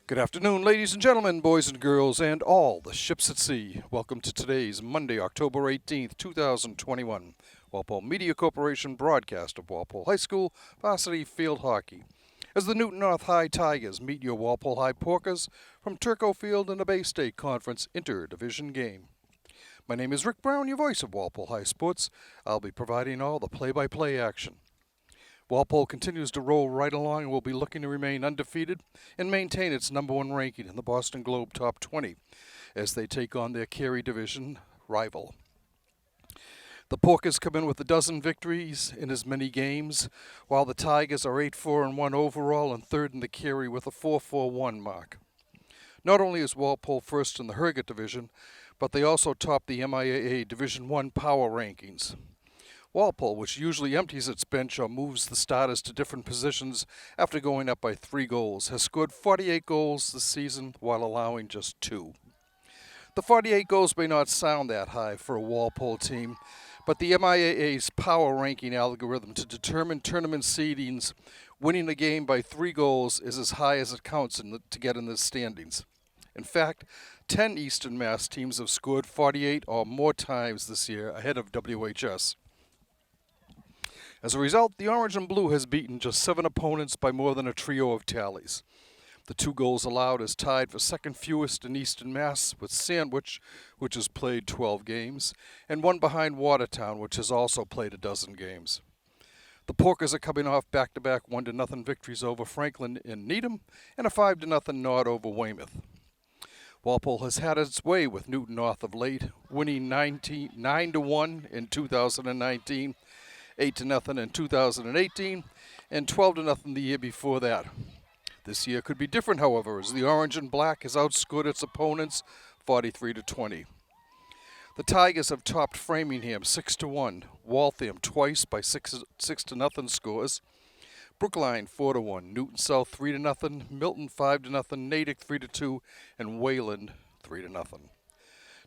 Good afternoon, ladies and gentlemen, boys and girls, and all the ships at sea. Welcome to today's Monday, October 18th, 2021, Walpole Media Corporation broadcast of Walpole High School Varsity Field Hockey. As the Newton North High Tigers meet your Walpole High Porkers from Turco Field in a Bay State Conference Interdivision game. My name is Rick Brown, your voice of Walpole High Sports. I'll be providing all the play-by-play action. Walpole continues to roll right along and will be looking to remain undefeated and maintain its number one ranking in the Boston Globe Top 20 as they take on their Carey Division rival. The Porkers come in with a dozen victories in as many games, while the Tigers are 8-4-1 overall and third in the Carey with a 4-4-1 mark. Not only is Walpole first in the Herget Division, but they also top the MIAA Division I power rankings. Walpole, which usually empties its bench or moves the starters to different positions after going up by 3 goals, has scored 48 goals this season while allowing just 2. The 48 goals may not sound that high for a Walpole team, but the MIAA's power ranking algorithm to determine tournament seedings, winning a game by 3 goals is as high as it counts to get in the standings. In fact, 10 Eastern Mass teams have scored 48 or more times this year ahead of WHS. As a result, the Orange and Blue has beaten just 7 opponents by more than a trio of tallies. The 2 goals allowed is tied for second fewest in Eastern Mass with Sandwich, which has played 12 games, and one behind Watertown, which has also played a dozen games. The Porkers are coming off back-to-back 1-0 victories over Franklin and Needham and a 5-0 nod over Weymouth. Walpole has had its way with Newton North of late, winning 9-1 in 2019, 8-0 in 2018, and 12-0 the year before that. This year could be different, however, as the Orange and Black has outscored its opponents 43-20. The Tigers have topped Framingham 6-1, Waltham twice by 6-0 scores, Brookline 4-1, Newton South 3-0, Milton 5-0, Natick 3-2, and Wayland 3-0.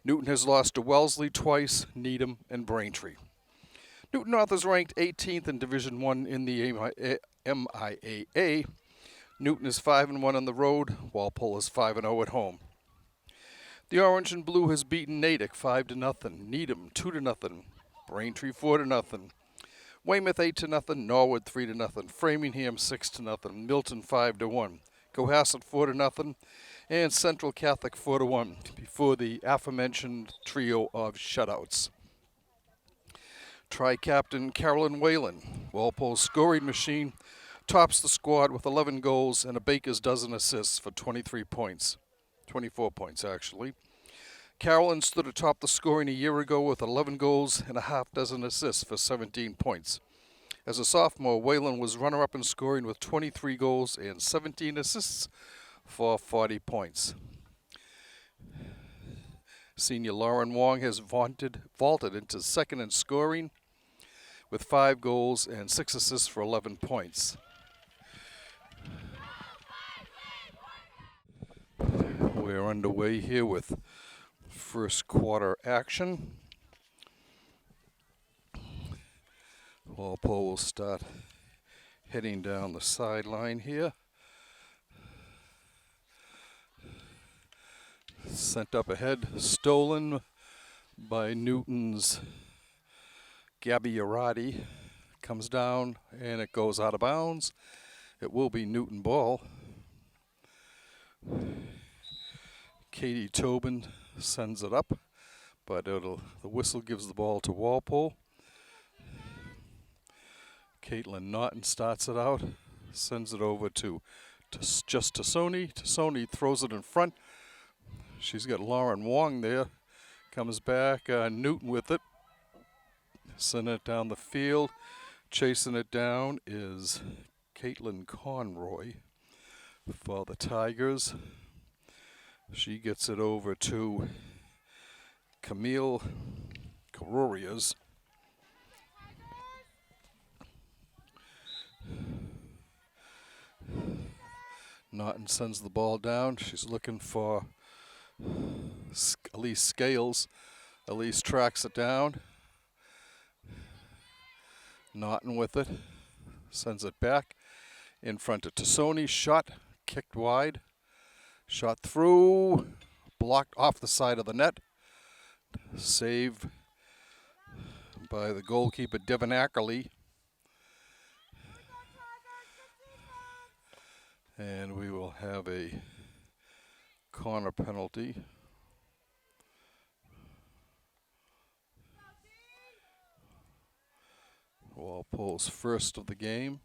Newton has lost to Wellesley twice, Needham, and Braintree. Newton North is ranked 18th in Division I in the MIAA. Newton is 5-1 on the road. Walpole is 5-0 at home. The Orange and Blue has beaten Natick 5-0, Needham 2-0, Braintree 4-0, Weymouth 8-0, Norwood 3-0, Framingham 6-0, Milton 5-1, Cohasset 4-0, and Central Catholic 4-1 before the aforementioned trio of shutouts. Tri-captain Carolyn Whalen, Walpole's scoring machine, tops the squad with 11 goals and a baker's dozen assists for 24 points actually. Carolyn stood atop the scoring a year ago with 11 goals and a half dozen assists for 17 points. As a sophomore, Whalen was runner-up in scoring with 23 goals and 17 assists for 40 points. Senior Lauren Wong has vaulted into second in scoring with 5 goals and 6 assists for 11 points. We're underway here with first quarter action. Walpole will start heading down the sideline here. Sent up ahead, stolen by Newton's Gabby Arati. Comes down and it goes out of bounds. It will be Newton ball. Katie Tobin sends it up, but the whistle gives the ball to Walpole. Caitlin Naughton starts it out, sends it over to Sony. Sony throws it in front. She's got Lauren Wong there. Comes back, Newton with it. Sending it down the field. Chasing it down is Caitlin Conroy for the Tigers. She gets it over to Camille Carorias. Naughton sends the ball down. She's looking for Elise Scales. Elise tracks it down. Naughton with it. Sends it back in front of Tassoni. Shot kicked wide. Shot through, blocked off the side of the net. Save by the goalkeeper, Devin Ackerley. And we will have a corner penalty. Walpole's first of the game.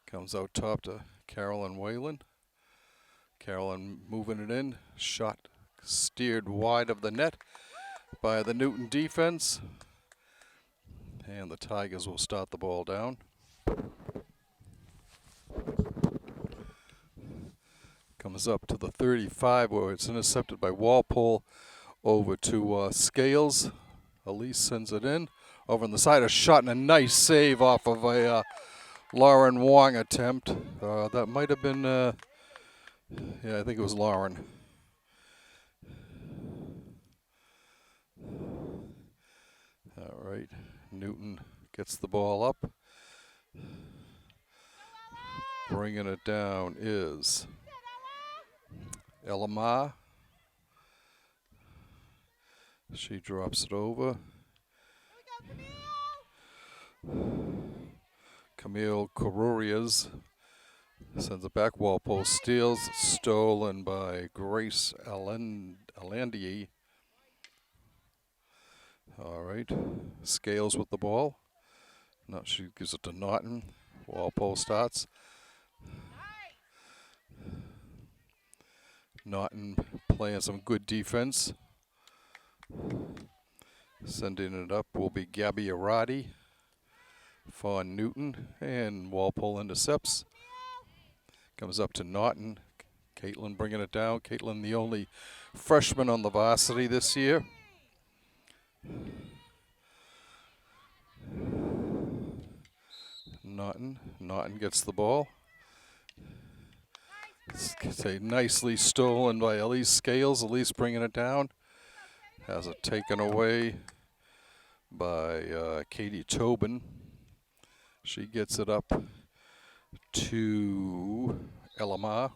Comes out top to Carolyn Whalen. Carolyn moving it in. Shot steered wide of the net by the Newton defense. And the Tigers will start the ball down. Comes up to the 35 where it's intercepted by Walpole. Over to Scales. Elise sends it in. Over on the side, a shot and a nice save off of a Lauren Wong attempt. That might have been, yeah, I think it was Lauren. All right, Newton gets the ball up. Bringing it down is Elamar. She drops it over. Camille Corurias sends it back. Walpole steals. Stolen by Grace Alandier. All right. Scales with the ball. Now she gives it to Naughton. Walpole starts. Naughton playing some good defense. Sending it up will be Gabby Arati for Newton, and Walpole intercepts. Comes up to Naughton. Caitlin bringing it down. Caitlin, the only freshman on the varsity this year. Naughton gets the ball. It's a nicely stolen by Elise Scales. Elise bringing it down. Has it taken away by Katie Tobin. She gets it up to Elamar.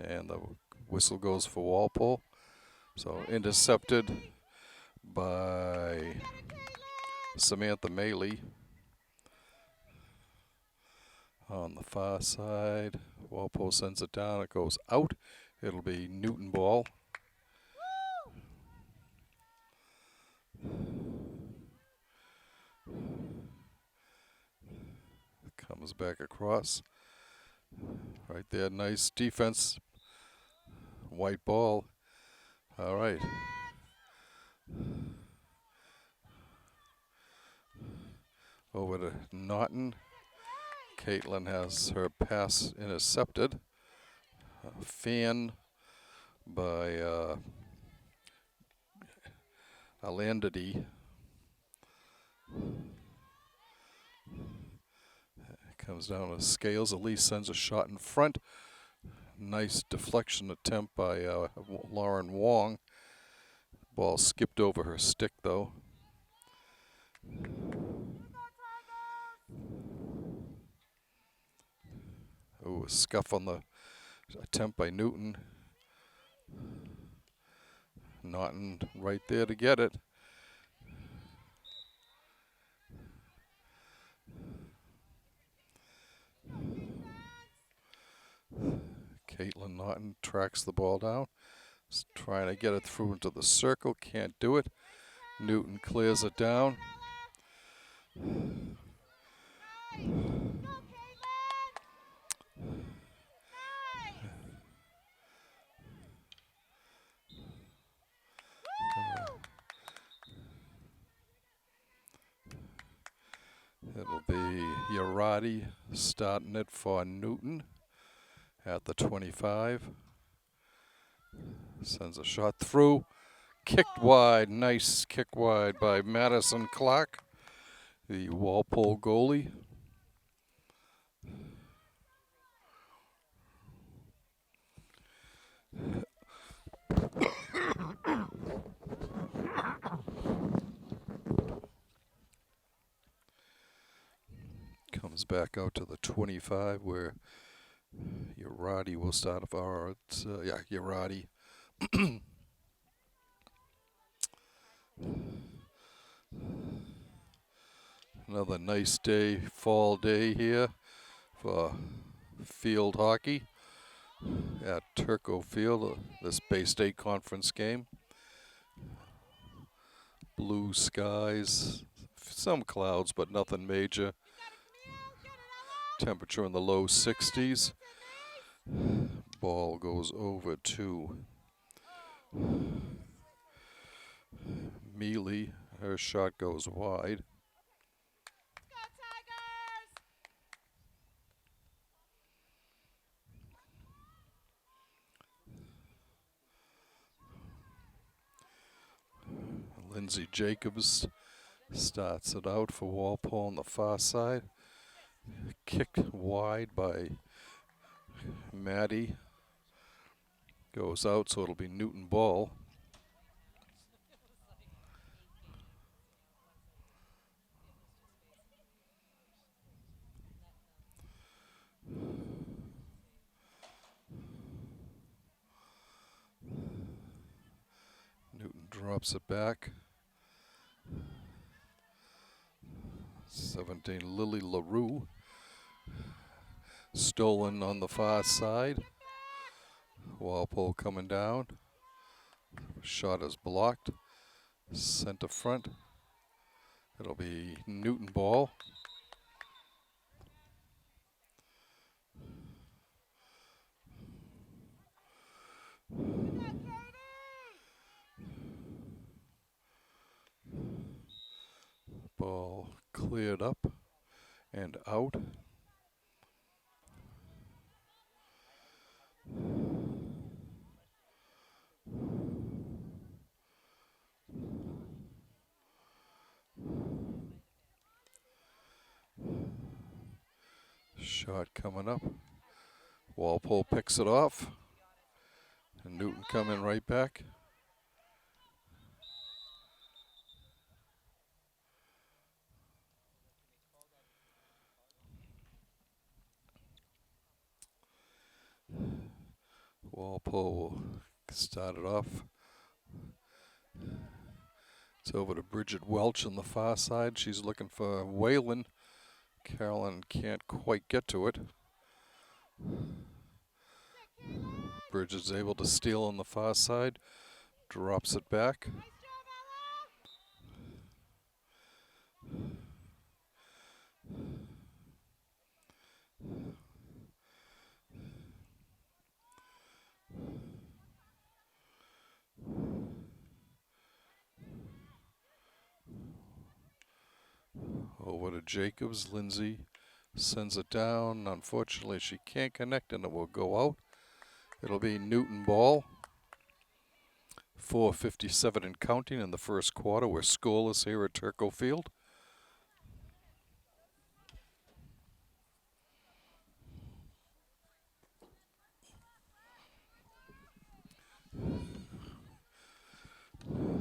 And the whistle goes for Walpole. So intercepted by Samantha Maley. On the far side, Walpole sends it down. It goes out. It'll be Newton ball. Comes back across. Right there, nice defense. White ball. All right. Over to Naughton. Caitlin has her pass intercepted. Fan by Alandady. Comes down to Scales. Elise sends a shot in front. Nice deflection attempt by Lauren Wong. Ball skipped over her stick though. Oh, a scuff on the attempt by Newton. Naughton right there to get it. Caitlin Naughton tracks the ball down. Is trying to get it through into the circle. Can't do it. Newton clears it down. It'll be Yarati starting it for Newton at the 25. Sends a shot through. Kicked wide. Nice kick wide by Madison Clark, the Walpole goalie. Comes back out to the 25 where Roddy will start off. Yeah, Roddy. Another nice day, fall day here for field hockey at Turco Field, this Bay State Conference game. Blue skies, some clouds, but nothing major. Temperature in the low 60s. Ball goes over to Mealy. Her shot goes wide. Lindsay Jacobs starts it out for Walpole on the far side. Kicked wide by Maddie. Goes out, so it'll be Newton ball. Newton drops it back. 17, Lily LaRue. Stolen on the far side. Walpole coming down. Shot is blocked. Center front. It'll be Newton ball. Ball cleared up and out. Shot coming up. Walpole picks it off. And Newton coming right back. Walpole will start it off. It's over to Bridget Welch on the far side. She's looking for Whalen. Carolyn can't quite get to it. Bridget's able to steal on the far side. Drops it back. Over to Jacobs. Lindsay sends it down. Unfortunately, she can't connect, and it will go out. It'll be Newton ball. 4:57 and counting in the first quarter. We're scoreless here at Turco Field.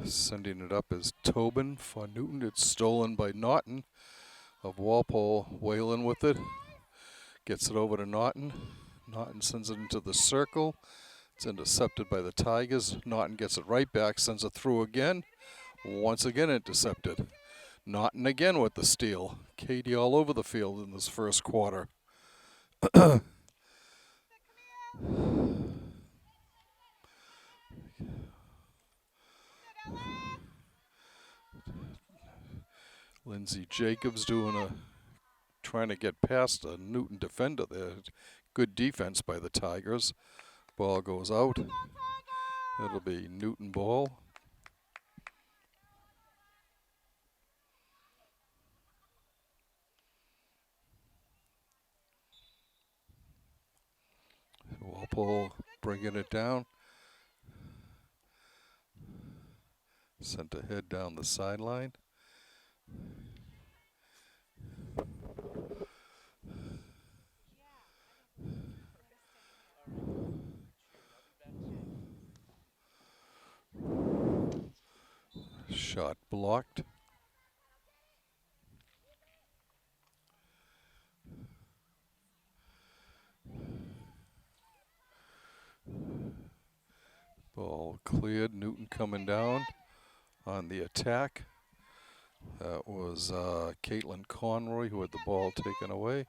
Sending it up is Tobin for Newton. It's stolen by Naughton of Walpole. Whalen with it. Gets it over to Naughton. Naughton sends it into the circle. It's intercepted by the Tigers. Naughton gets it right back, sends it through again. Once again intercepted. Naughton again with the steal. Katie all over the field in this first quarter. Lindsay Jacobs trying to get past a Newton defender there. Good defense by the Tigers. Ball goes out. It'll be Newton ball. Walpole bringing it down. Sent ahead down the sideline. Shot blocked. Ball cleared. Newton coming down on the attack. That was Caitlin Conroy who had the ball taken away.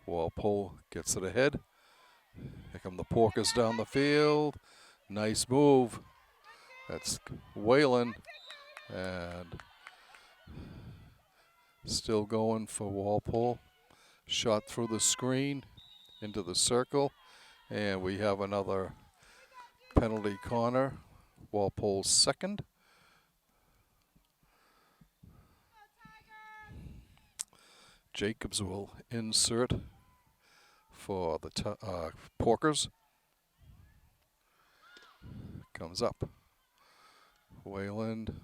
Walpole gets it ahead. Here come the Porkers down the field. Nice move. That's Whalen. And still going for Walpole. Shot through the screen into the circle. And we have another penalty corner. Walpole's second. Jacobs will insert for the Porkers. Comes up. Wayland.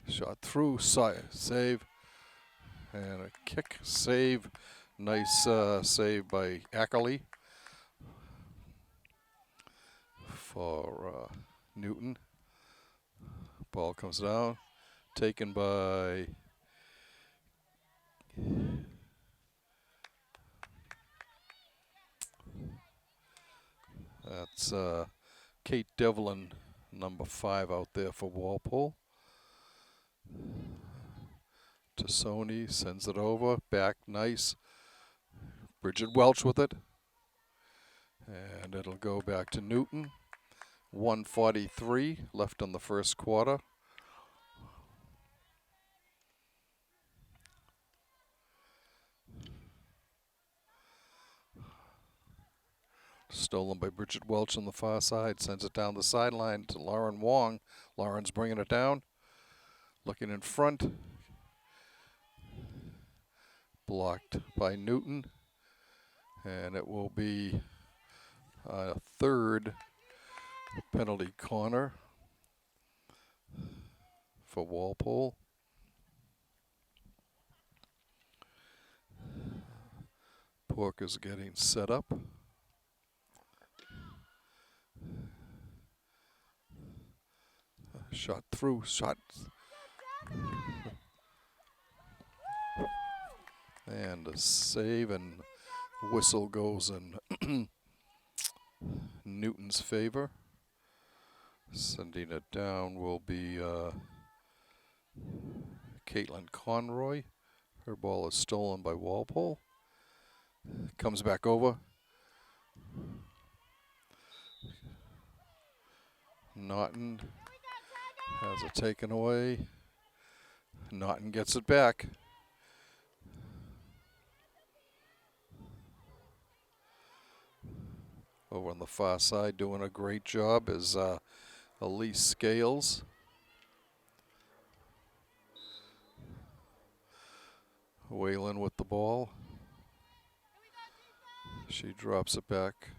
Shot through. Save. And a kick. Save. Nice save by Ackerley for Newton. Ball comes down. Taken by that's Kate Devlin, number 5 out there for Walpole. Tassoni sends it over. Back nice. Bridget Welch with it. And it'll go back to Newton. 1:43 left in the first quarter. Stolen by Bridget Welch on the far side. Sends it down the sideline to Lauren Wong. Lauren's bringing it down. Looking in front. Blocked by Newton. And it will be a third penalty corner for Walpole. Porkers getting set up. Shot through, shot. And a save, and whistle goes in Newton's favor. Sending it down will be Caitlin Conroy. Her ball is stolen by Walpole. Comes back over. Naughton has it taken away. Naughton gets it back. Over on the far side, doing a great job is Elise Scales. Whalen with the ball. She drops it back.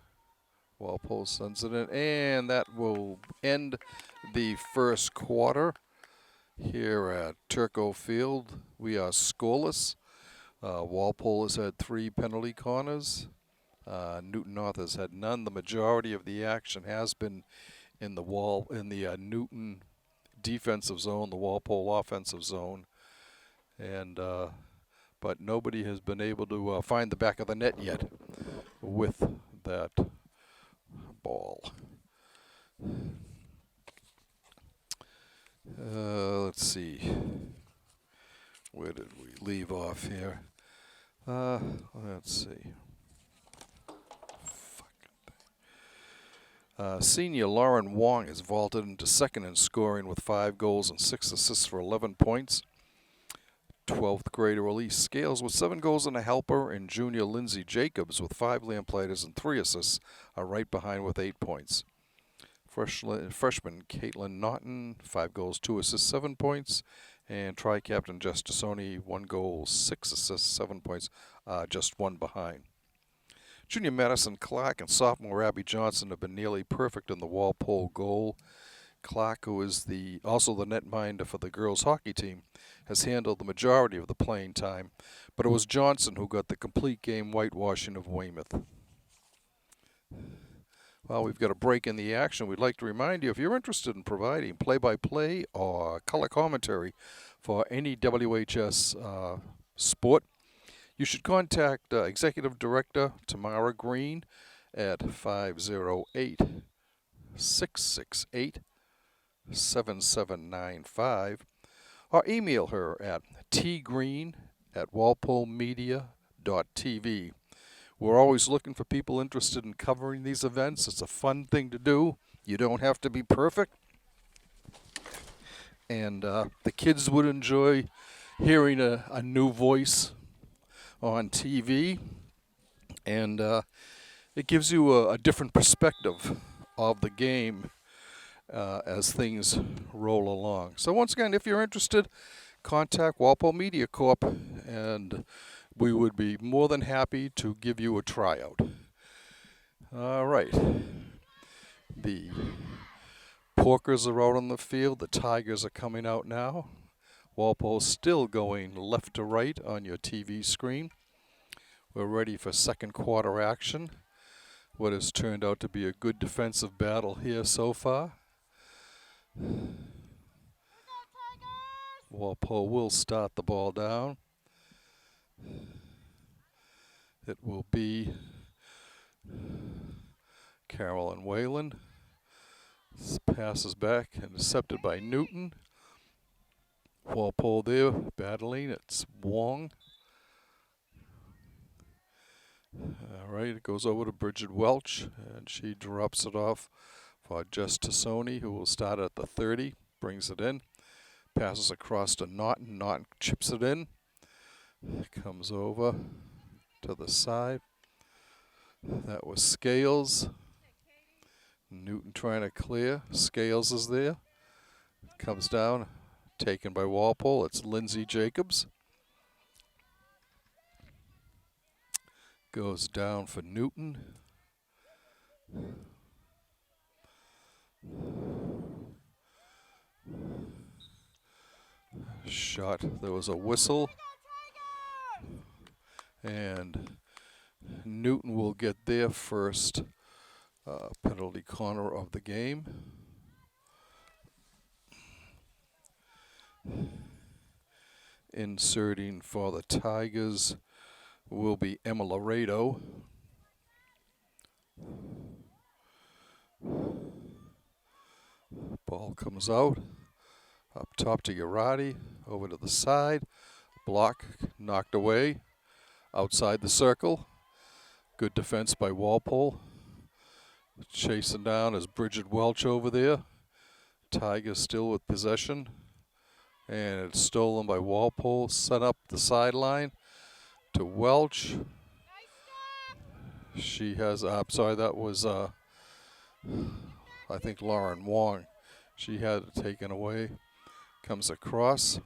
Walpole sends it in, and that will end the first quarter here at Turco Field. We are scoreless. Walpole has had 3 penalty corners. Newton North has had none. The majority of the action has been in the Newton defensive zone, the Walpole offensive zone, and but nobody has been able to find the back of the net yet with that ball. Let's see. Where did we leave off here? Let's see. Senior Lauren Wong has vaulted into second in scoring with 5 goals and 6 assists for 11 points. 12th grader Elise Scales with 7 goals and a helper, and junior Lindsay Jacobs with 5 lamplighters and 3 assists are right behind with 8 points. Freshman Caitlin Naughton, 5 goals, 2 assists, 7 points. And tri-captain Jess Tassoni, 1 goal, 6 assists, 7 points, just 1 behind. Junior Madison Clark and sophomore Abby Johnson have been nearly perfect in the Walpole goal. Clark, who is also the netminder for the girls hockey team, has handled the majority of the playing time, but it was Johnson who got the complete game whitewashing of Weymouth. Well, we've got a break in the action. We'd like to remind you, if you're interested in providing play-by-play or color commentary for any WHS sport, you should contact Executive Director Tamara Green at 508 668 7795, or email her at tgreen@walpolemedia.tv. We're always looking for people interested in covering these events. It's a fun thing to do. You don't have to be perfect. And the kids would enjoy hearing a new voice on TV. And it gives you a different perspective of the game as things roll along. So once again, if you're interested, contact Walpole Media Corp, and we would be more than happy to give you a tryout. All right. The Porkers are out on the field. The Tigers are coming out now. Walpole's still going left to right on your TV screen. We're ready for second quarter action. What has turned out to be a good defensive battle here so far. Walpole will start the ball down. It will be Carolyn Whalen. This passes back, intercepted by Newton. Walpole there battling. It's Wong. All right, it goes over to Bridget Welch, and she drops it off for Jess Tassoni, who will start at the 30, brings it in. Passes across to Naughton. Naughton chips it in. Comes over to the side. That was Scales. Newton trying to clear. Scales is there. Comes down. Taken by Walpole. It's Lindsay Jacobs. Goes down for Newton. Shot. There was a whistle. And Newton will get their first penalty corner of the game. Inserting for the Tigers will be Emma Laredo. Ball comes out. Up top to Urati. Over to the side. Block knocked away. Outside the circle. Good defense by Walpole. Chasing down is Bridget Welch over there. Tigers still with possession. And it's stolen by Walpole. Set up the sideline to Welch. She has, I'm sorry, that was, I think, Lauren Wong. She had it taken away. Comes across.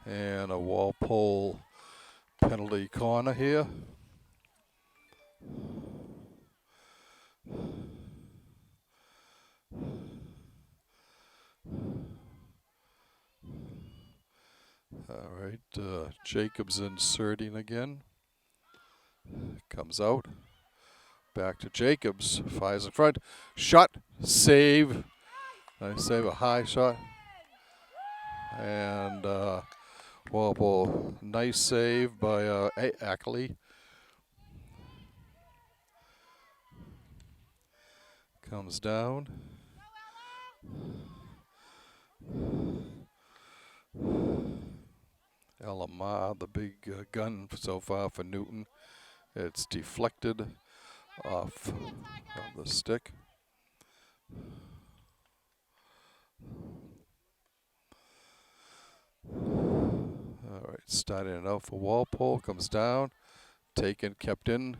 And a Walpole penalty corner here. All right, Jacobs inserting again. Comes out. Back to Jacobs. Fires in front. Shot. Save. Nice save. A high shot. And Walpole. Nice save by Ackley. Comes down. Elamar, the big gun so far for Newton. It's deflected off of the stick. All right, starting it out for Walpole. Comes down. Taken, kept in.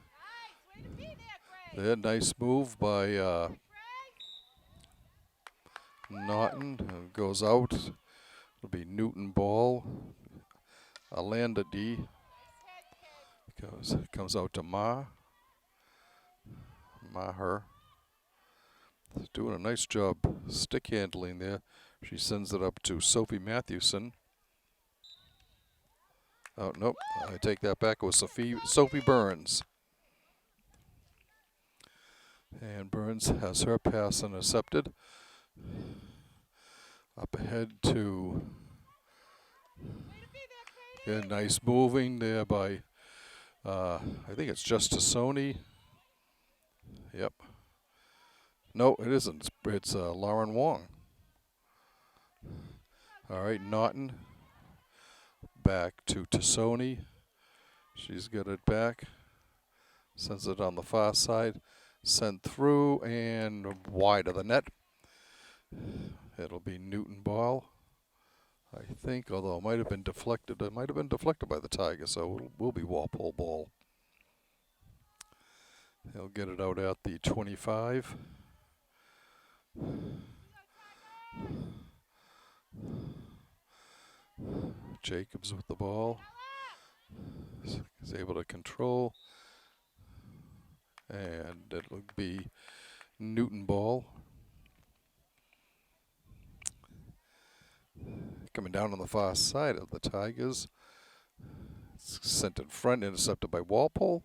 There, nice move by Naughton. Goes out. It'll be Newton ball. Alanda D. Comes out to Maher. Doing a nice job stick handling there. She sends it up to Sophie Matthewson. Oh, nope. I take that back. It was Sophie Burns. And Burns has her pass intercepted. Up ahead to... Yeah, nice moving there by, I think it's just Tassoni. Yep. No, it isn't. It's Lauren Wong. All right, Naughton back to Tassoni. She's got it back. Sends it on the far side. Sent through and wide of the net. It'll be Newton ball, I think, although it might have been deflected. It might have been deflected by the Tigers, so it will be Walpole ball. He'll get it out at the 25. Jacobs with the ball. Is able to control. And it'll be Newton ball. Coming down on the far side of the Tigers. It's sent in front, intercepted by Walpole.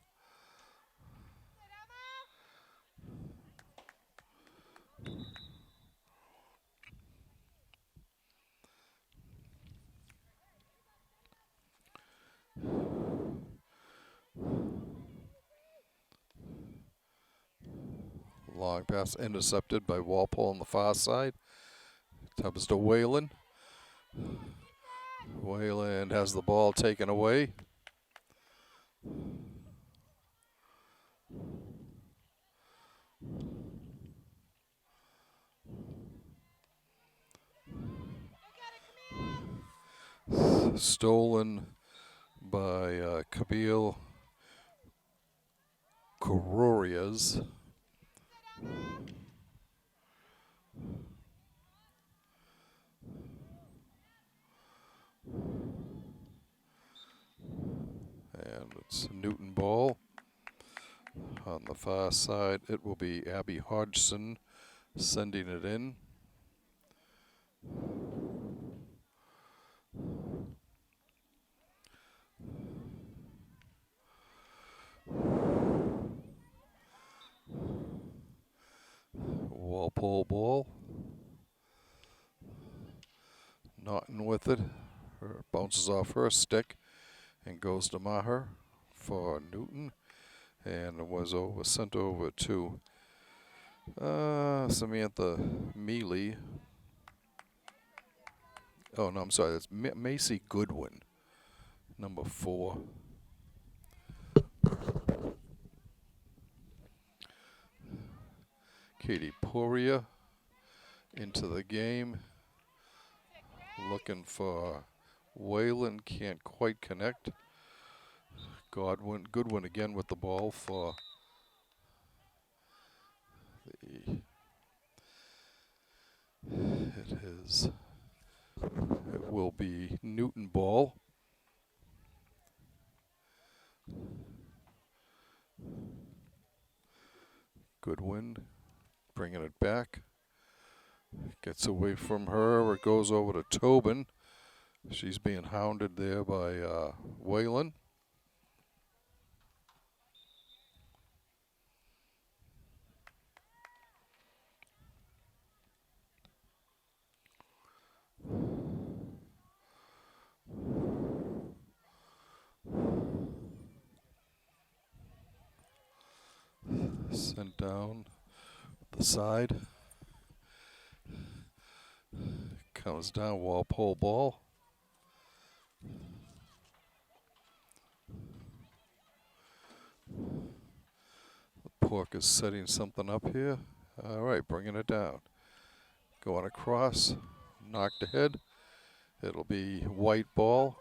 Long pass intercepted by Walpole on the far side. Comes to Whalen. Whalen has the ball taken away. Stolen by Kabil Cororias. And it's Newton ball. On the far side, it will be Abby Hodgson sending it in. Walpole ball. Naughton with it. Bounces off her stick and goes to Maher for Newton. And it was sent over to Samantha Mealy. Oh, no, I'm sorry. That's Macy Goodwin, number 4. Katie Poria into the game. Looking for Whalen. Can't quite connect. Goodwin again with the ball for the... It will be Newton ball. Goodwin bringing it back. Gets away from her. It goes over to Tobin. She's being hounded there by Whalen. Sent down the side. Comes down, Walpole ball. The Pork is setting something up here. All right, bringing it down. Going across, knocked ahead. It'll be white ball.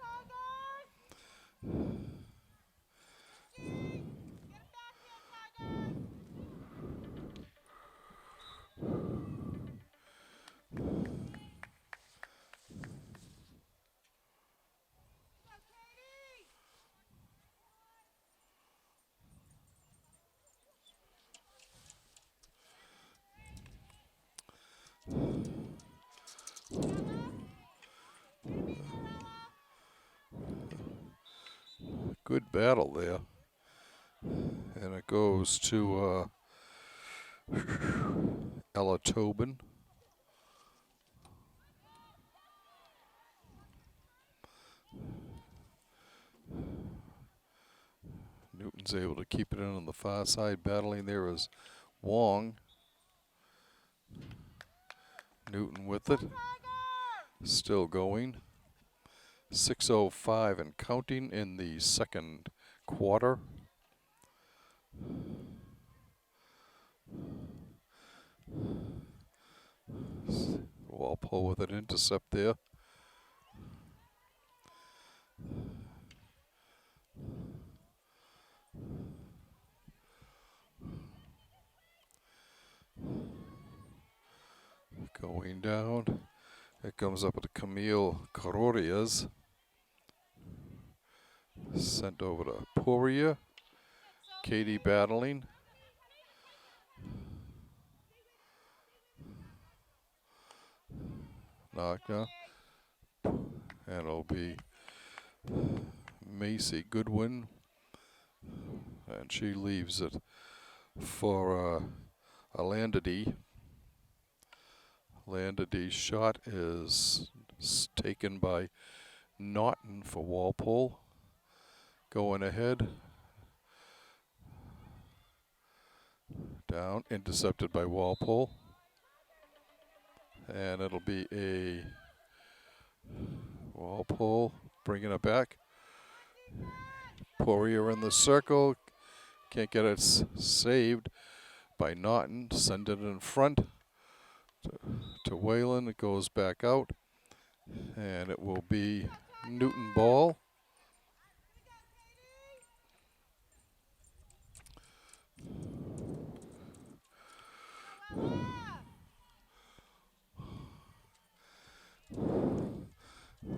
Good battle there. And it goes to Ella Tobin. Newton's able to keep it in on the far side. Battling there is Wong. Newton with it. Still going. 6:05 and counting in the second quarter. Walpole with an intercept there. Going down. It comes up with Camille Carorias. Sent over to Poirier. Katie battling. Knocked down. And it'll be Macy Goodwin. And she leaves it for Alandady. Landady's shot is taken by Naughton for Walpole. Going ahead. Down, intercepted by Walpole. And it'll be a Walpole bringing it back. Poirier in the circle. Can't get it saved by Naughton. Send it in front to Whalen. It goes back out. And it will be Newton ball.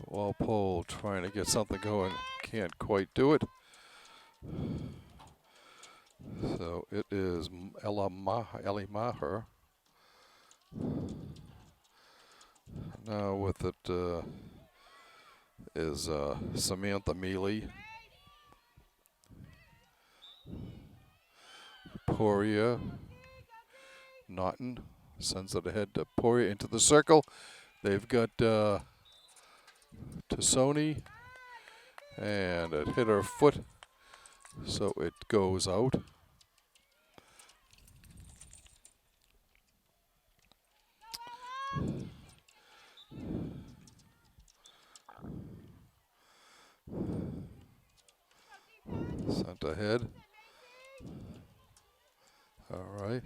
Walpole trying to get something going. Can't quite do it. So it is Ellie Maher. Now with it is Samantha Mealy. Poirier. Naughton sends it ahead to Poirier into the circle. They've got Tassoni, and it hit her foot, so it goes out. Sent ahead. All right.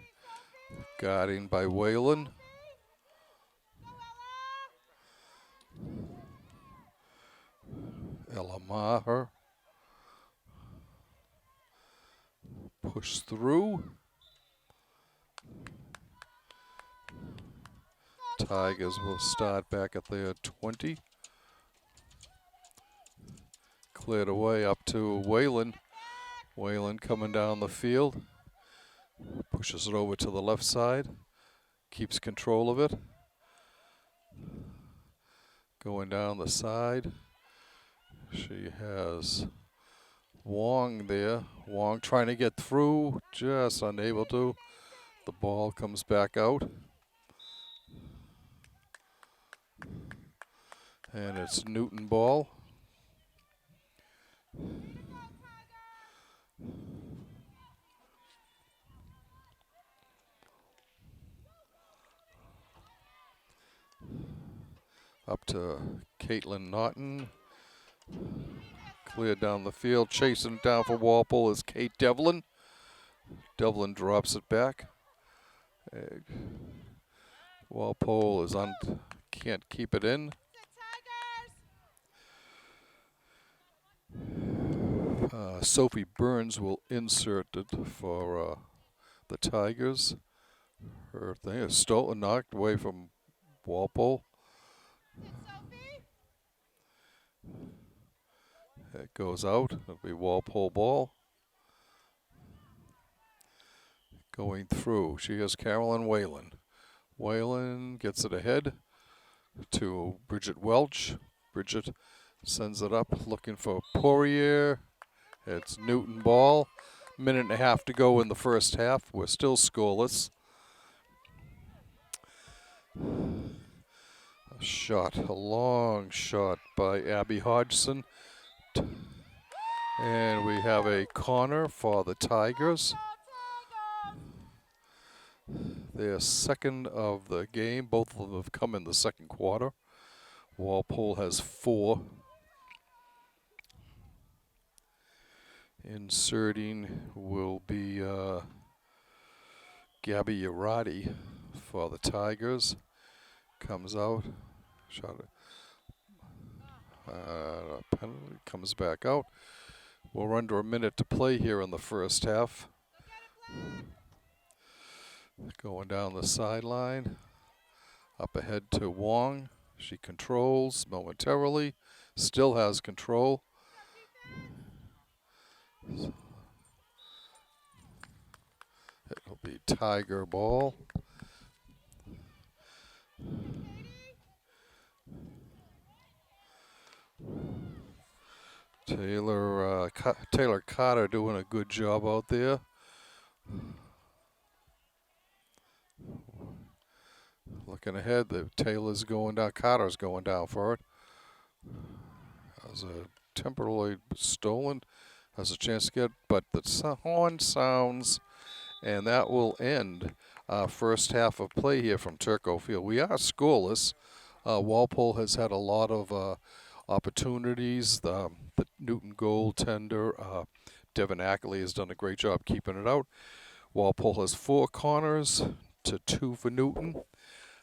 Guarding by Whalen. Ella Maher. Push through. Tigers will start back at their 20. Cleared away up to Whalen. Whalen coming down the field. Pushes it over to the left side. Keeps control of it. Going down the side. She has Wong there. Wong trying to get through. Just unable to. The ball comes back out. And it's Newton ball. Up to Caitlin Naughton. Cleared down the field. Chasing it down for Walpole is Kate Devlin. Devlin drops it back. Walpole is can't keep it in. Sophie Burns will insert it for the Tigers. Her thing is stolen, knocked away from Walpole. It goes out. It'll be Walpole ball. Going through. She has Carolyn Whalen. Whalen gets it ahead to Bridget Welch. Bridget sends it up looking for Poirier. It's Newton ball. Minute and a half to go in the first half. We're still scoreless. A shot, a long shot by Abby Hodgson. And we have a corner for the Tigers. their second of the game. Both of them have come in the second quarter. Walpole has 4. Inserting will be Gabby Urati for the Tigers. Comes out. Shot it. Penalty comes back out. We're under a minute to play here in the first half. Going down the sideline. Up ahead to Wong. She controls momentarily. Still has control. It'll be Tiger ball. Taylor Carter doing a good job out there. Looking ahead, Taylor's going down. Carter's going down for it. As a temporarily stolen, has a chance to get, but the horn sounds, and that will end our first half of play here from Turco Field. We are scoreless. Walpole has had a lot of opportunities. The Newton goaltender, Devin Ackley, has done a great job keeping it out. Walpole has 4 corners to 2 for Newton.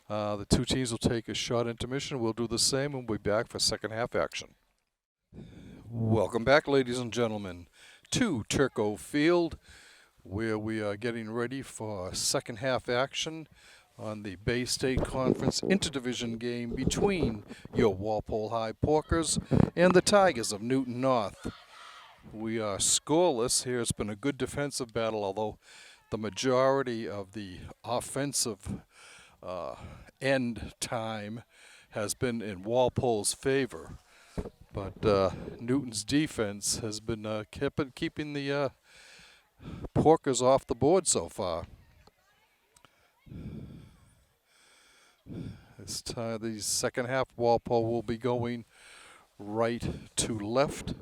The two teams will take a short intermission. We'll do the same and we'll be back for second half action. Welcome back, ladies and gentlemen, to Turco Field, where we are getting ready for second half action on the Bay State Conference interdivision game between your Walpole High Porkers and the Tigers of Newton North. We are scoreless here. It's been a good defensive battle, although the majority of the offensive end time has been in Walpole's favor. But Newton's defense has been keeping the Porkers off the board so far. This time, the second half, Walpole will be going right to left.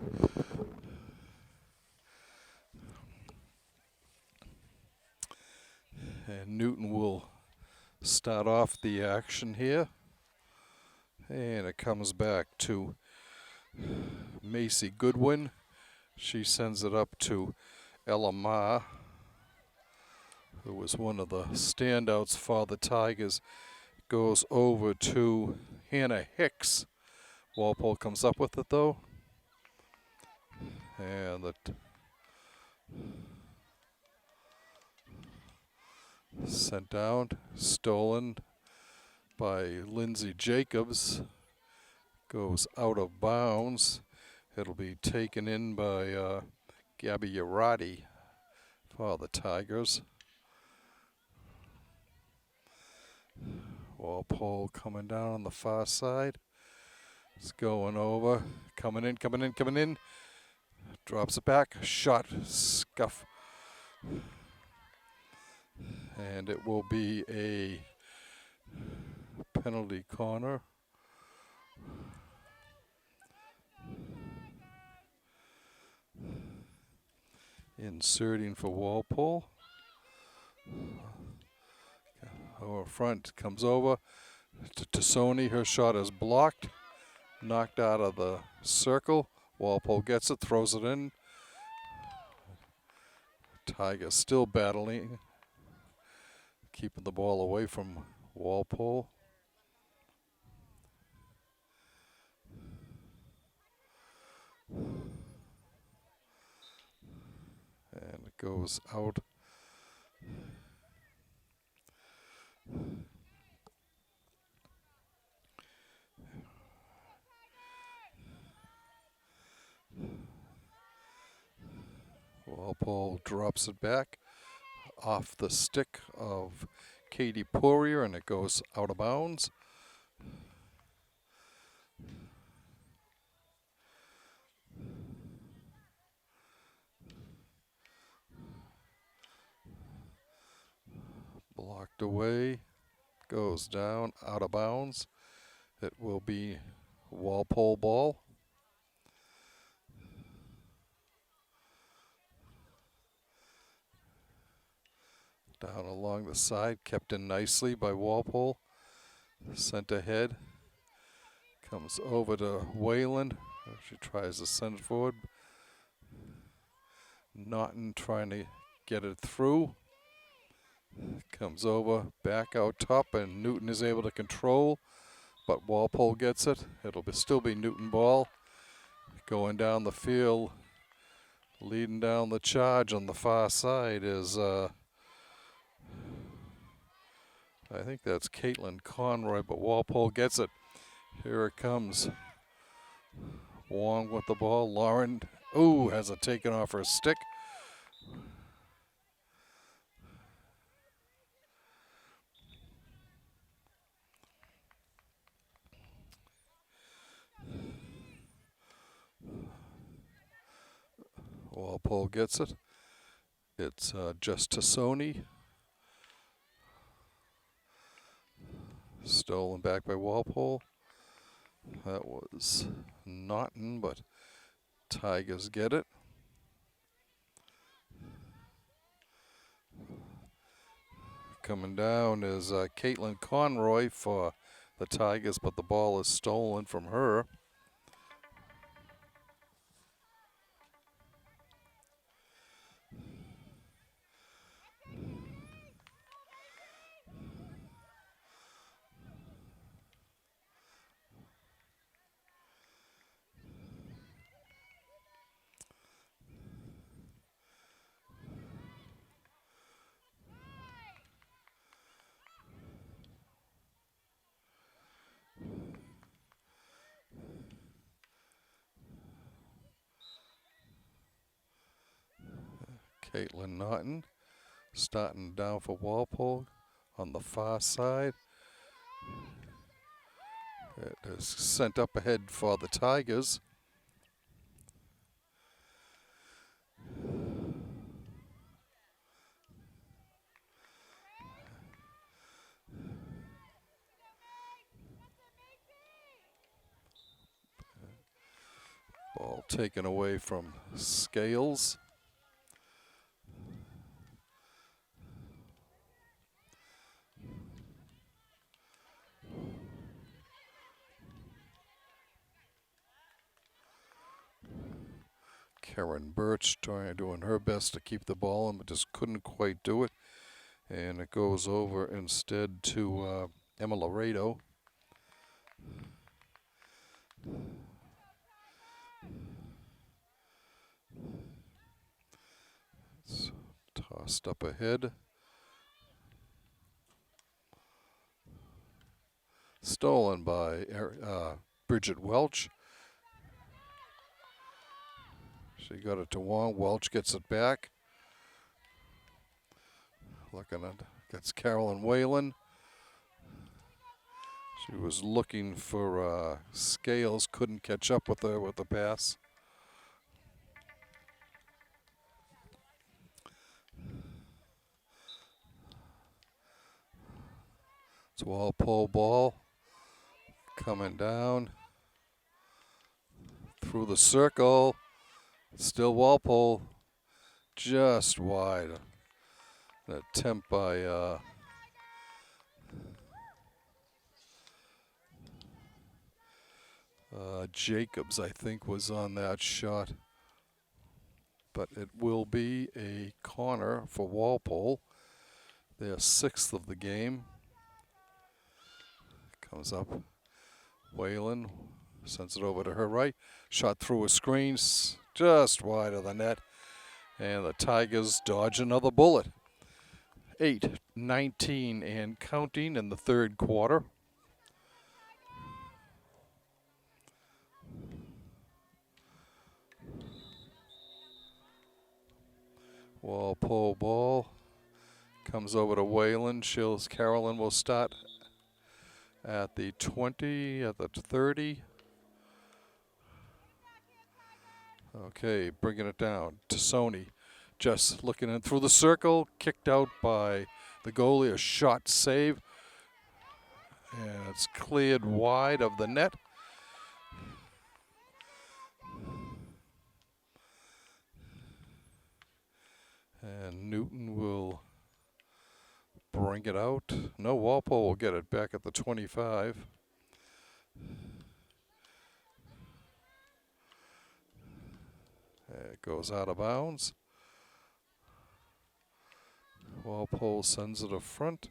And Newton will start off the action here. And it comes back to Macy Goodwin. She sends it up to Ella Ma, who was one of the standouts for the Tigers. Goes over to Hannah Hicks. Walpole comes up with it though. And sent down, stolen by Lindsay Jacobs. Goes out of bounds. It'll be taken in by Gabby Urati for the Tigers. Walpole coming down on the far side. It's going over. Coming in. Drops it back. Shot. Scuff. And it will be a penalty corner. Inserting for Walpole. Over front, comes over to Tassoni. Her shot is blocked. Knocked out of the circle. Walpole gets it, throws it in. Tiger still battling. Keeping the ball away from Walpole. And it goes out. Walpole drops it back off the stick of Katie Poirier, and it goes out of bounds. Blocked away, goes down, out of bounds. It will be Walpole ball. Down along the side, kept in nicely by Walpole. Sent ahead. Comes over to Wayland. She tries to send it forward. Naughton trying to get it through. Comes over, back out top, and Newton is able to control, but Walpole gets it. It'll still be Newton ball. Going down the field, leading down the charge on the far side is, I think that's Caitlin Conroy, but Walpole gets it. Here it comes. Wong with the ball. Lauren, has it taken off her stick. Walpole gets it. It's just Tassoni. Stolen back by Walpole. That was Naughton, but Tigers get it. Coming down is Caitlin Conroy for the Tigers, but the ball is stolen from her. Caitlin Naughton starting down for Walpole on the far side. It is sent up ahead for the Tigers. Ball taken away from Scales. Karen Birch doing her best to keep the ball in, but just couldn't quite do it. And it goes over instead to Emma Laredo. It's tossed up ahead. Stolen by Bridget Welch. She got it to Wong. Welch gets it back. Looking at gets Carolyn Whalen. She was looking for Scales, couldn't catch up with her with the pass. It's Walpole ball coming down through the circle. Still Walpole, just wide. An attempt by Jacobs, I think, was on that shot. But it will be a corner for Walpole. Their sixth of the game. Comes up. Whalen sends it over to her right. Shot through a screen, just wide of the net. And the Tigers dodge another bullet. 8-19 and counting in the third quarter. Walpole ball comes over to Whalen. Carolyn will start at the 20, at the 30. Okay, bringing it down to Sony. Just looking in through the circle, kicked out by the goalie, a shot save. And it's cleared wide of the net. And Newton will bring it out. No, Walpole will get it back at the 25. It goes out of bounds. Walpole sends it up front.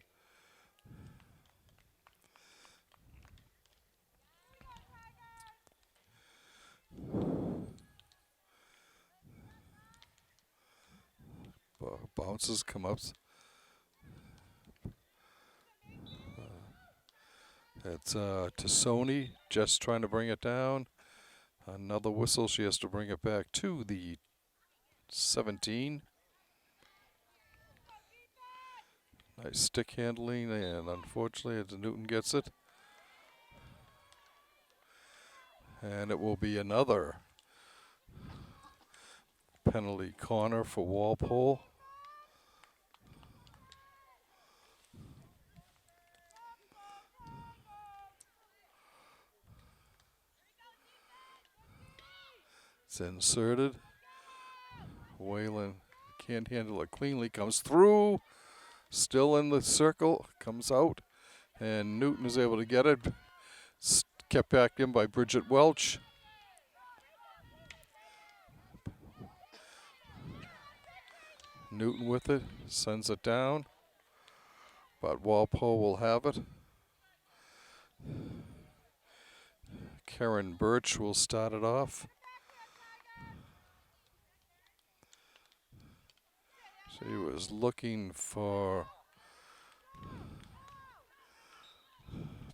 Bounces, come up. It's Tassoni just trying to bring it down. Another whistle. She has to bring it back to the 17. Nice stick handling, and unfortunately, Newton gets it. And it will be another penalty corner for Walpole. It's inserted. Whalen can't handle it cleanly. Comes through. Still in the circle. Comes out. And Newton is able to get it. Kept back in by Bridget Welch. Newton with it. Sends it down. But Walpole will have it. Karen Birch will start it off. She was looking for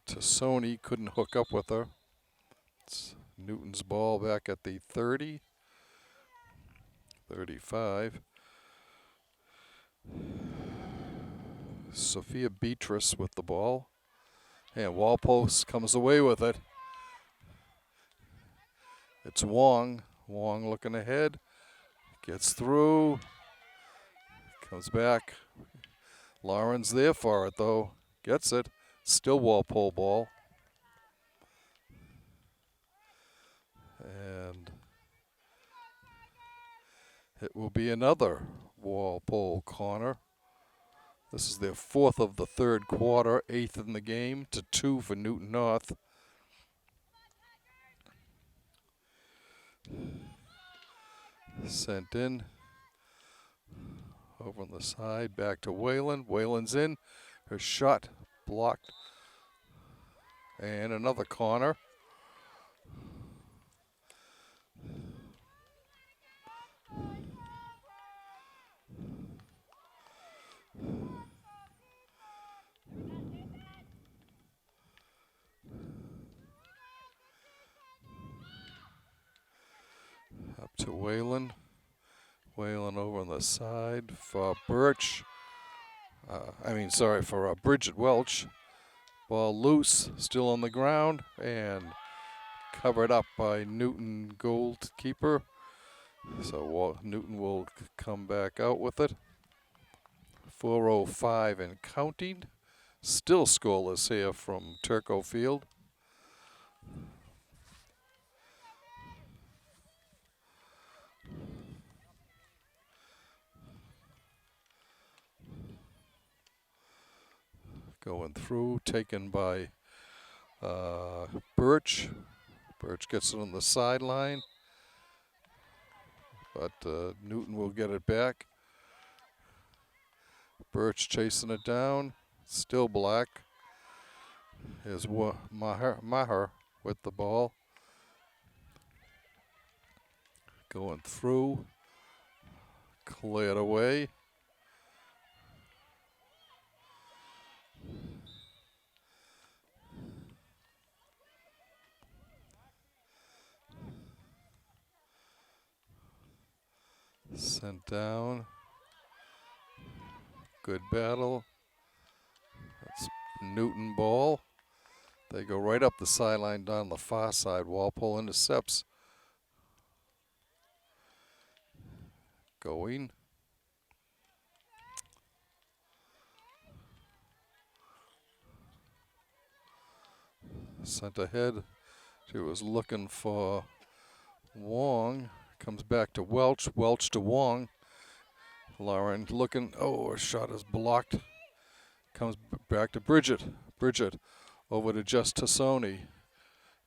Tassoni, couldn't hook up with her. It's Newton's ball back at the 30, 35. Sophia Beatrice with the ball. And Walpole comes away with it. It's Wong. Wong looking ahead. Gets through. Comes back. Lauren's there for it, though. Gets it. Still Walpole ball. And it will be another Walpole corner. This is their fourth of the third quarter, eighth in the game, to 2 for Newton North. Sent in. Over on the side, back to Whalen. Whalen's in. Her shot blocked. And another corner. Up to Whalen. Whalen over on the side for Birch. For Bridget Welch. Ball loose, still on the ground, and covered up by Newton goalkeeper. So Newton will come back out with it. 4:05 and counting. Still scoreless here from Turco Field. Going through, taken by Birch. Birch gets it on the sideline, but Newton will get it back. Birch chasing it down, still black. Here's Maher with the ball. Going through, cleared away. Sent down. Good battle. That's Newton ball. They go right up the sideline down the far side. Walpole intercepts. Going. Sent ahead. She was looking for Wong. Comes back to Welch. Welch to Wong. Lauren looking. Oh, her shot is blocked. Comes back to Bridget. Bridget over to Jess Tassoni.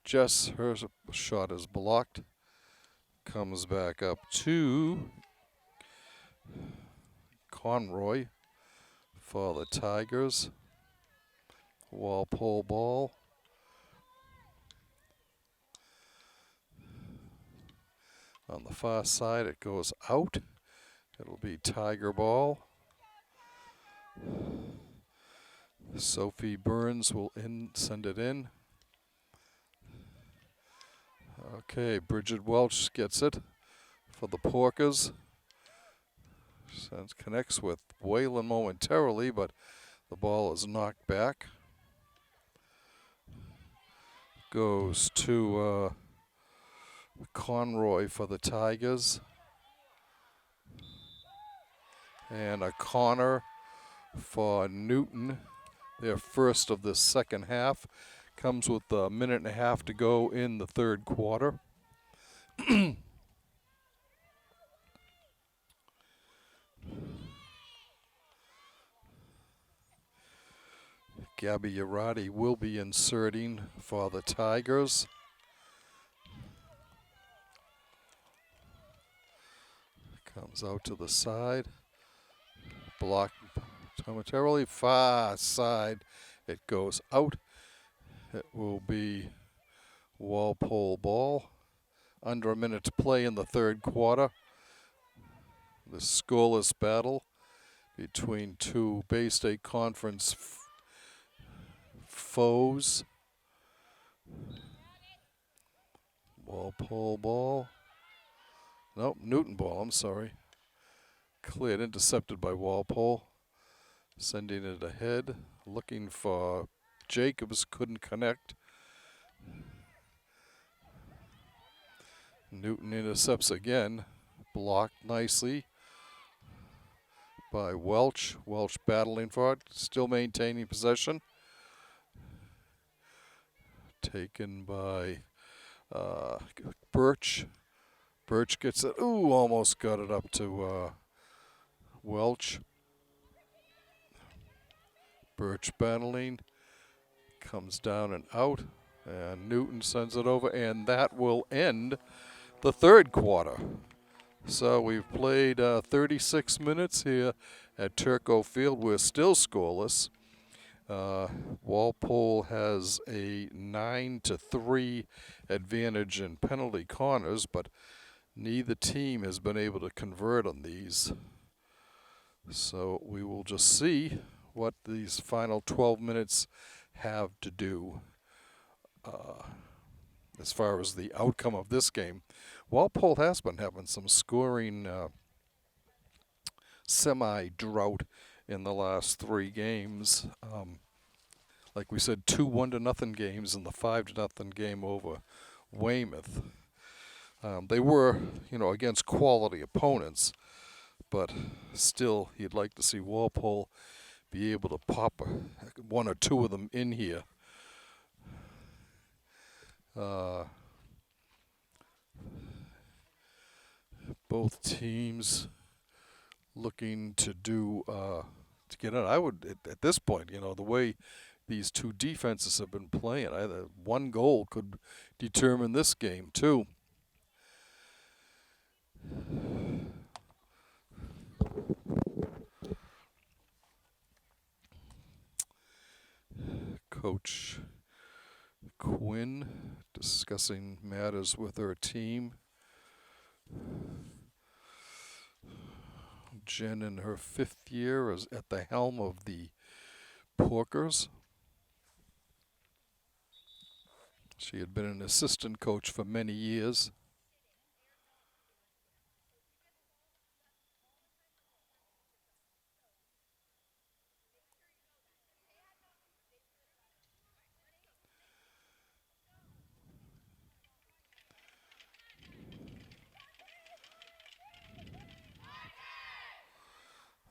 Jess, her shot is blocked. Comes back up to Conroy for the Tigers. Walpole ball. On the far side, it goes out. It'll be Tiger ball. Sophie Burns will send it in. Okay, Bridget Welch gets it for the Porkers. Connects with Whalen momentarily, but the ball is knocked back. Goes to Conroy for the Tigers. And a corner for Newton. Their first of the second half. Comes with a minute and a half to go in the third quarter. Gabby Urati will be inserting for the Tigers. Comes out to the side. Blocked momentarily. Far side. It goes out. It will be Walpole ball. Under a minute to play in the third quarter. The scoreless battle between two Bay State Conference foes. Walpole ball. Nope, Newton ball, I'm sorry. Cleared, intercepted by Walpole. Sending it ahead. Looking for Jacobs, couldn't connect. Newton intercepts again. Blocked nicely by Welch. Welch battling for it, still maintaining possession. Taken by Birch. Birch gets it. Ooh, almost got it up to Welch. Birch battling. Comes down and out. And Newton sends it over. And that will end the third quarter. So we've played 36 minutes here at Turco Field. We're still scoreless. Walpole has a 9-3 advantage in penalty corners, but neither team has been able to convert on these. So we will just see what these final 12 minutes have to do as far as the outcome of this game. Walpole has been having some scoring semi-drought in the last three games. Like we said, 2 1-0 games and the 5-0 game over Weymouth. They were, against quality opponents, but still, you'd like to see Walpole be able to pop one or two of them in here. Both teams looking to get in. I would, at this point, the way these two defenses have been playing, either one goal could determine this game too. Coach Quinn discussing matters with her team. Jen, in her 5th year, is at the helm of the Porkers. She had been an assistant coach for many years.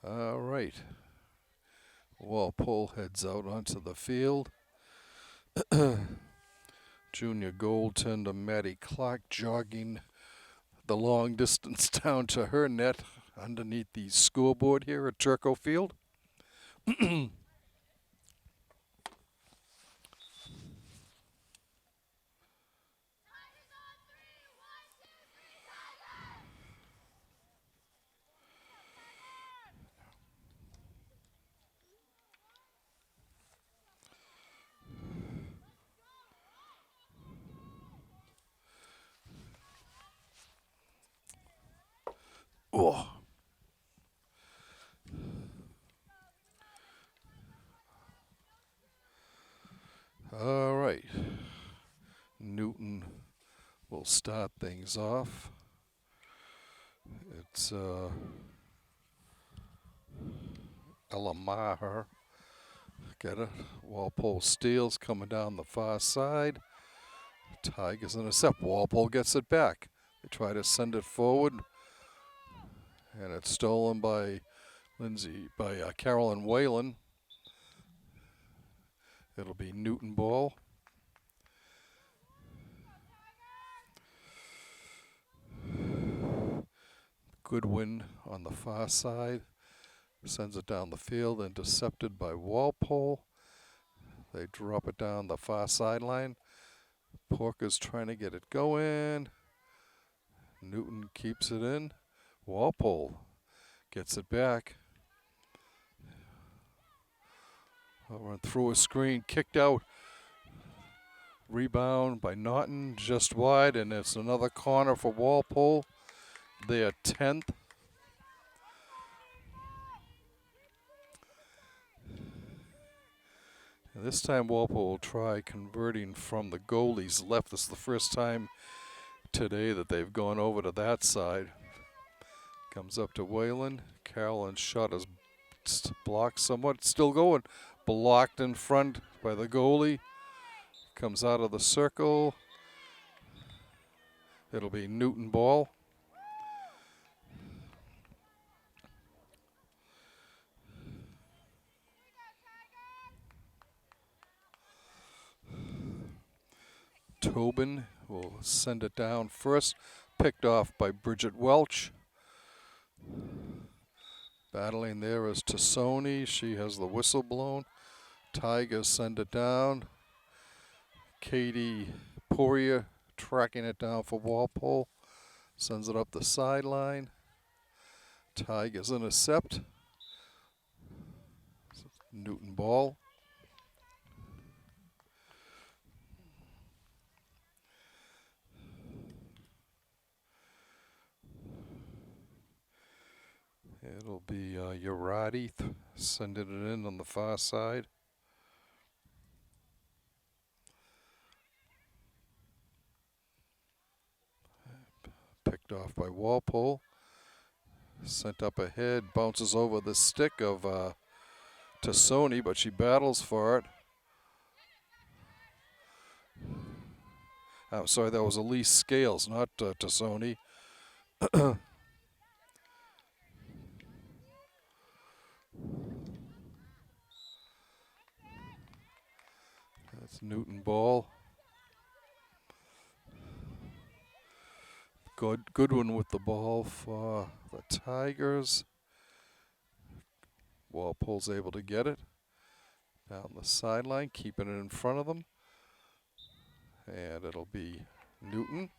All right. Walpole heads out onto the field. Junior goaltender Maddie Clark jogging the long distance down to her net underneath the scoreboard here at Turco Field. Oh. All right. Newton will start things off. It's Ella Maher. Get it? Walpole steals coming down the far side. Tigers intercept. Walpole gets it back. They try to send it forward, and it's stolen by Carolyn Whalen. It'll be Newton ball. Goodwin on the far side sends it down the field, intercepted by Walpole. They drop it down the far sideline. Porker's trying to get it going. Newton keeps it in. Walpole gets it back. Run through a screen, kicked out. Rebound by Naughton, just wide, and it's another corner for Walpole. Their 10th. And this time Walpole will try converting from the goalie's left. This is the first time today that they've gone over to that side. Comes up to Whalen. Carolyn's shot is blocked somewhat. Still going. Blocked in front by the goalie. Comes out of the circle. It'll be Newton ball. Tobin will send it down first. Picked off by Bridget Welch. Battling there is Tassoni. She has the whistle blown. Tigers send it down. Katie Poirier tracking it down for Walpole. Sends it up the sideline. Tigers intercept. Newton ball. It'll be Urati sending it in on the far side. Picked off by Walpole. Sent up ahead, bounces over the stick of Tassoni, but she battles for it. I'm sorry, that was Elise Scales, not Tassoni. That's Newton ball. Goodwin with the ball for the Tigers. Walpole's able to get it down the sideline, keeping it in front of them. And it'll be Newton.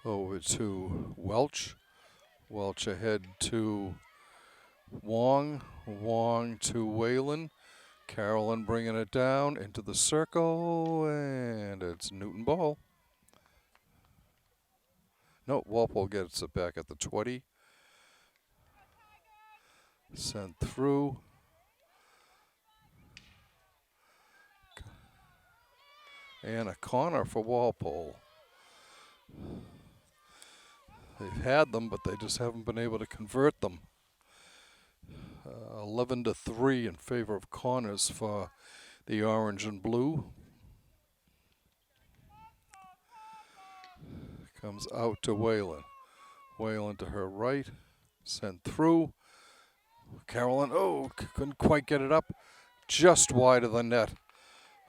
Over to Welch. Welch ahead to Wong. Wong to Whalen. Carolyn bringing it down into the circle, and it's Newton ball. No, Walpole gets it back at the 20. Sent through. And a corner for Walpole. They've had them, but they just haven't been able to convert them. 11-3 in favor of corners for the orange and blue. Comes out to Whalen. Whalen to her right. Sent through. Carolyn, couldn't quite get it up. Just wide of the net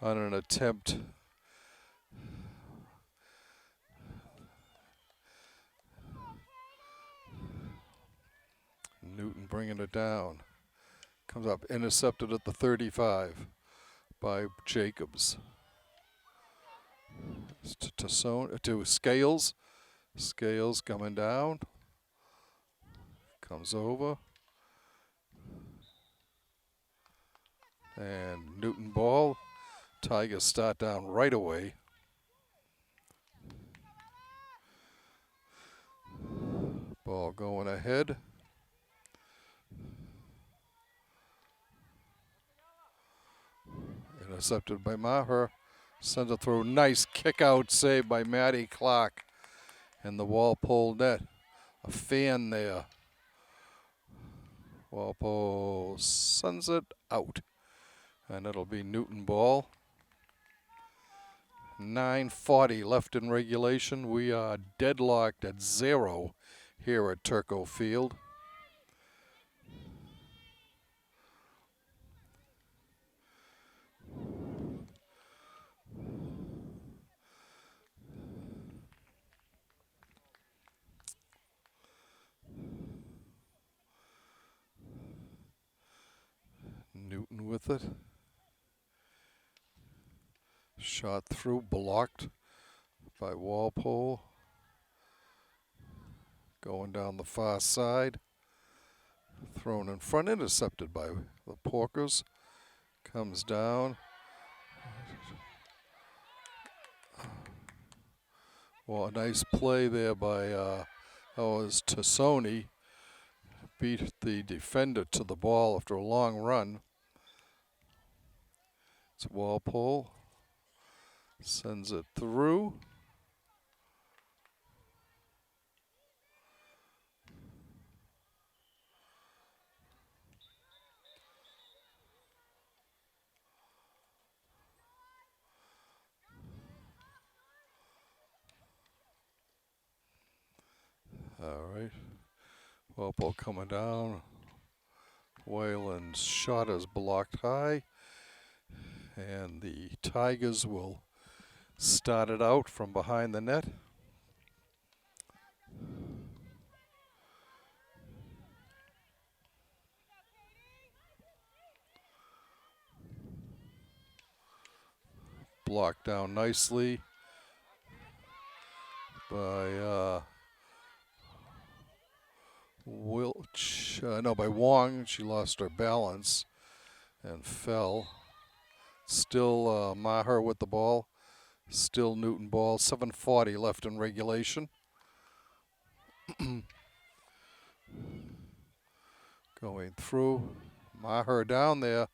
on an attempt. Newton bringing it down. Comes up, intercepted at the 35 by Jacobs. To Scales. Scales coming down. Comes over. And Newton ball. Tigers start down right away. Ball going ahead. Intercepted by Maher. Sends it through. Nice kick out save by Maddie Clark in the Walpole net. A fan there. Walpole sends it out. And it'll be Newton ball. 9:40 left in regulation. We are deadlocked at 0 here at Turco Field. Newton with it. Shot through, blocked by Walpole. Going down the far side. Thrown in front, intercepted by the Porkers. Comes down. Well, a nice play there by Tassoni. Beat the defender to the ball after a long run. It's Walpole. Sends it through. All right. Walpole coming down. Whalen's shot is blocked high. And the Tigers will start it out from behind the net. Blocked down nicely by by Wong. She lost her balance and fell. Still Maher with the ball. Still Newton ball. 7:40 left in regulation. Going through. Maher down there.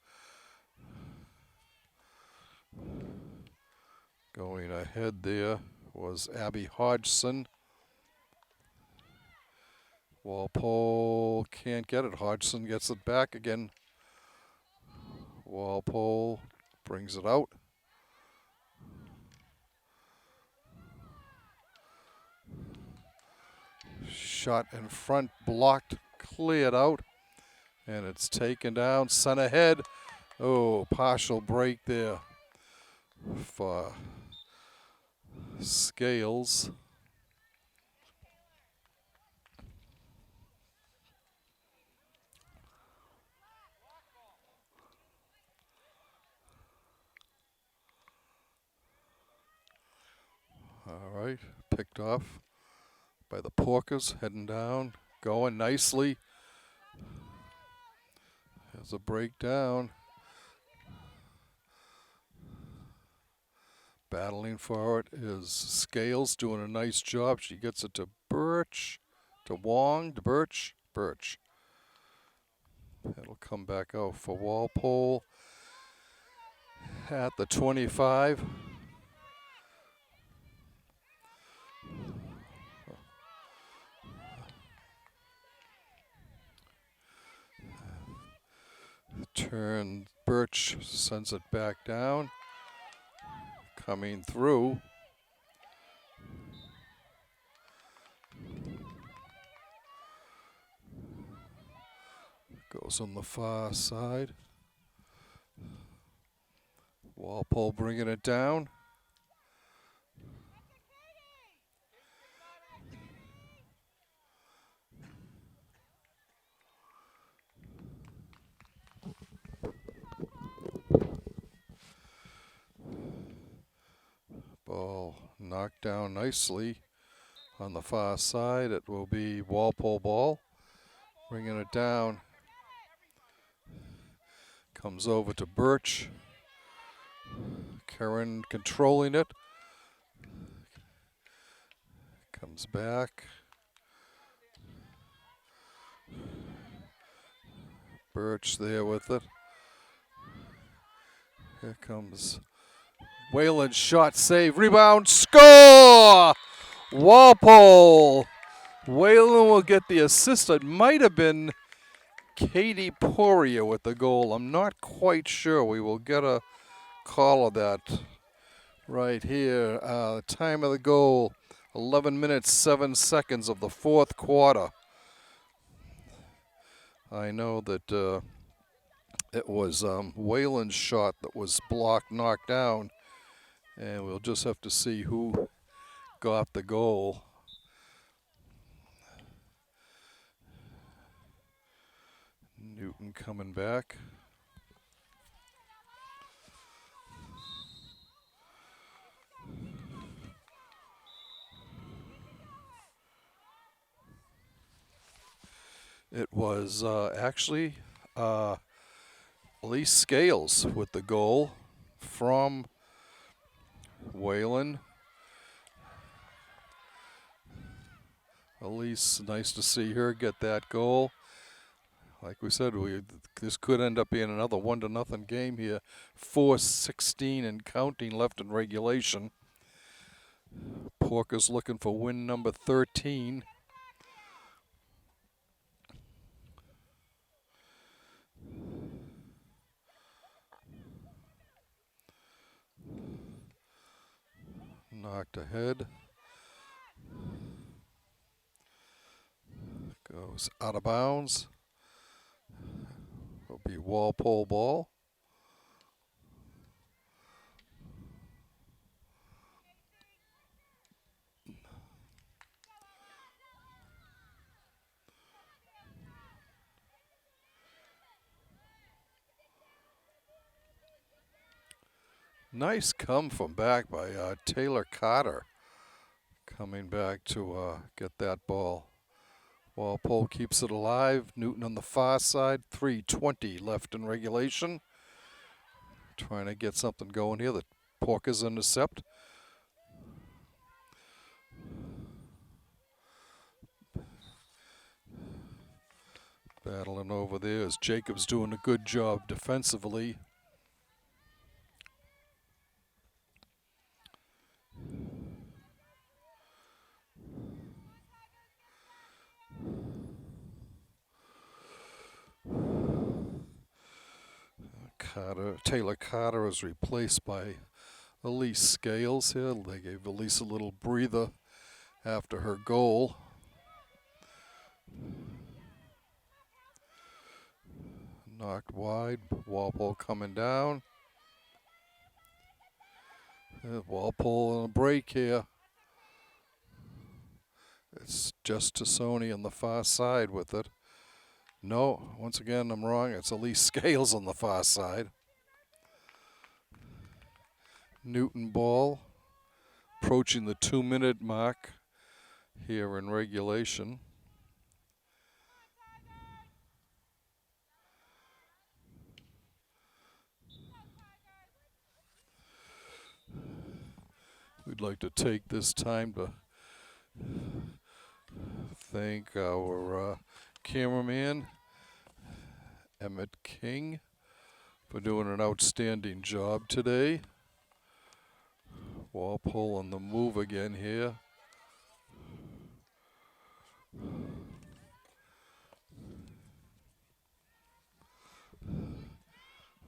Going ahead there was Abby Hodgson. Walpole can't get it. Hodgson gets it back again. Walpole brings it out. Shot in front, blocked, cleared out, and it's taken down. Center head. Oh, partial break there for Scales. All right, picked off by the Porkers, heading down, going nicely. There's a breakdown. Battling for it is Scales, doing a nice job. She gets it to Birch, to Wong, to Birch. It'll come back out for Walpole at the 25. Turn, Birch sends it back down. Coming through. Goes on the far side. Walpole bringing it down. Ball knocked down nicely on the far side. It will be Walpole ball. Bringing it down. Comes over to Birch. Curran controlling it. Comes back. Birch there with it. Here comes Whalen, shot, save, rebound, score! Walpole. Whalen will get the assist. It might have been Katie Poirier with the goal. I'm not quite sure. We will get a call of that right here. The time of the goal, 11 minutes, 7 seconds of the fourth quarter. I know that it was Whalen's shot that was blocked, knocked down, and we'll just have to see who got the goal. Newton coming back. It was actually Elise Scales with the goal from Whalen. Elise, nice to see her get that goal. Like we said, this could end up being another 1-0 game here. 4:16 and counting left in regulation. Porker's looking for win number 13. Knocked ahead. Goes out of bounds. Will be Walpole ball. Nice come from back by Taylor Carter. Coming back to get that ball. Walpole keeps it alive. Newton on the far side. 3:20 left in regulation. Trying to get something going here. The Porkers intercept. Battling over there as Jacobs doing a good job defensively. Taylor Carter is replaced by Elise Scales here. They gave Elise a little breather after her goal. Knocked wide. Walpole coming down. Walpole on a break here. It's just Tassoni on the far side with it. No, once again, I'm wrong. It's Elise Scales on the far side. Newton ball, approaching the 2-minute mark here in regulation. We'd like to take this time to thank our cameraman, Emmett King, for doing an outstanding job today. Walpole on the move again here.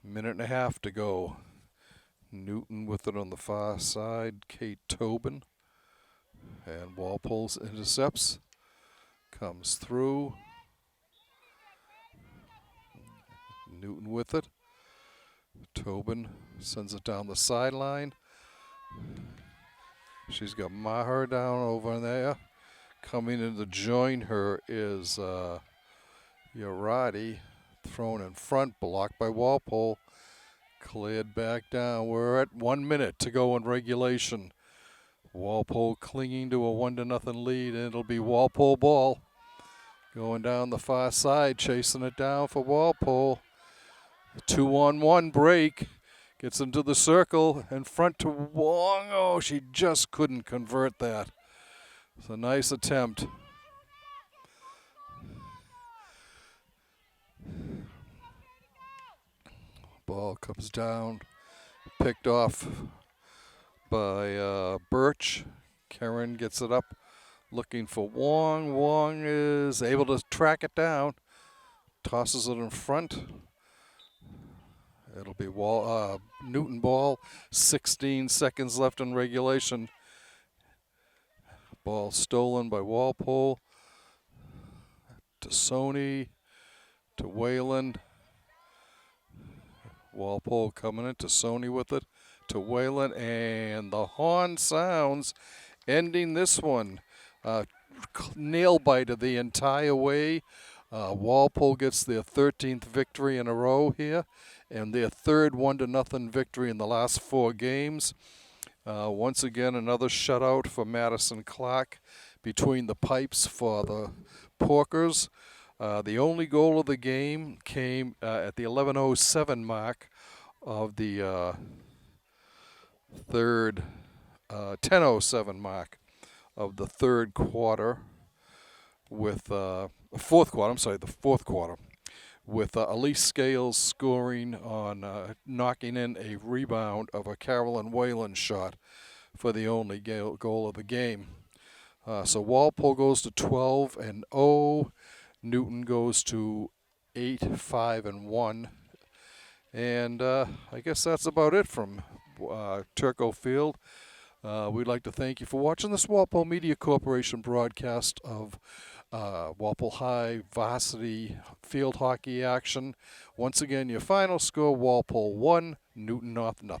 Minute and a half to go. Newton with it on the far side. Kate Tobin. And Walpole's intercepts. Comes through. Newton with it. Tobin sends it down the sideline. She's got Maher down over there. Coming in to join her is Yarati, thrown in front, blocked by Walpole. Cleared back down. We're at 1 minute to go in regulation. Walpole clinging to a 1-0 lead, and it'll be Walpole ball. Going down the far side, chasing it down for Walpole. 2-on-1 break. Gets into the circle in front to Wong. Oh, she just couldn't convert that. It's a nice attempt. Ball comes down, picked off by Birch. Karen gets it up, looking for Wong. Wong is able to track it down, tosses it in front. It'll be Newton ball, 16 seconds left in regulation. Ball stolen by Walpole. To Sony, to Wayland. Walpole coming in to Sony with it, to Wayland, and the horn sounds, ending this one. Nail biter the entire way. Walpole gets their 13th victory in a row here, and their third 1-0 victory in the last 4 games. Once again, another shutout for Madison Clark between the pipes for the Porkers. The only goal of the game came at the 11:07 mark of the third, 10:07 mark of the third quarter, with the fourth quarter, with Elise Scales scoring on knocking in a rebound of a Carolyn Whalen shot for the only goal of the game. So Walpole goes to 12-0. Newton goes to 8-5-1. And I guess that's about it from Turco Field. We'd like to thank you for watching this Walpole Media Corporation broadcast of Walpole High Varsity field hockey action. Once again, your final score, Walpole 1, Newton North 0.